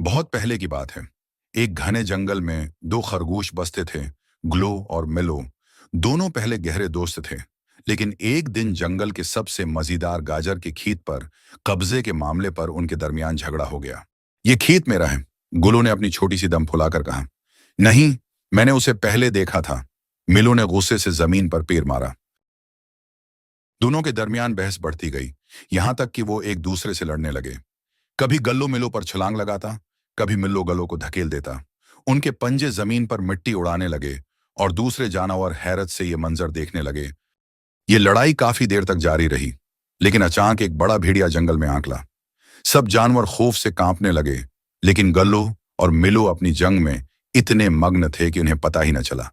बहुत पहले की बात है। एक घने जंगल में दो खरगोश बसते थे, ग्लो और मिलो। दोनों पहले गहरे दोस्त थे, लेकिन एक दिन जंगल के सबसे मजेदार गाजर के खेत पर कब्जे के मामले पर उनके दरमियान झगड़ा हो गया। ये खेत मेरा है, गुलो ने अपनी छोटी सी दम फुलाकर कहा। नहीं, मैंने उसे पहले देखा था, मिलो ने गुस्से से जमीन पर पैर मारा। दोनों के दरमियान बहस बढ़ती गई, यहां तक कि वो एक दूसरे से लड़ने लगे। कभी गल्लो मिलो पर छलांग लगाता, कभी मिल्लो गल्लो को धकेल देता। उनके पंजे जमीन पर मिट्टी उड़ाने लगे और दूसरे जानवर हैरत से ये मंजर देखने लगे। ये लड़ाई काफी देर तक जारी रही, लेकिन अचानक एक बड़ा भेड़िया जंगल में आंकला। सब जानवर खौफ से कांपने लगे, लेकिन गल्लो और मिलो अपनी जंग में इतने मग्न थे कि उन्हें पता ही न चला।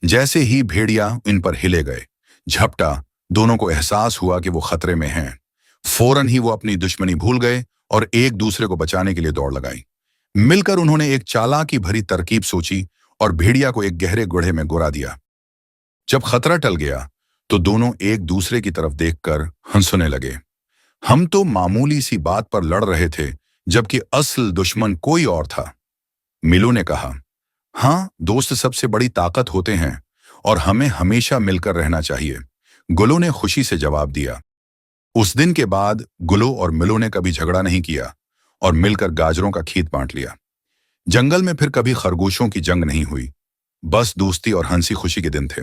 जैसे ही भेड़िया इन पर हिले गए, झपटा, दोनों को एहसास हुआ कि वो खतरे में हैं। फौरन ही वो अपनी दुश्मनी भूल गए और एक दूसरे को बचाने के लिए दौड़ लगाई। मिलकर उन्होंने एक चालाकी भरी तरकीब सोची और भेड़िया को एक गहरे गुड़े में गुरा दिया। जब खतरा टल गया, तो दोनों एक दूसरे की तरफ देखकर हंसने लगे। हम तो मामूली सी बात पर लड़ रहे थे, जबकि असल दुश्मन कोई और था, मिलो ने कहा। हाँ, दोस्त सबसे बड़ी ताकत होते हैं और हमें हमेशा मिलकर रहना चाहिए, गुलो ने खुशी से जवाब दिया। उस दिन के बाद गुलो और मिलो ने कभी झगड़ा नहीं किया और मिलकर गाजरों का खेत बांट लिया। जंगल में फिर कभी खरगोशों की जंग नहीं हुई, बस दोस्ती और हंसी खुशी के दिन थे।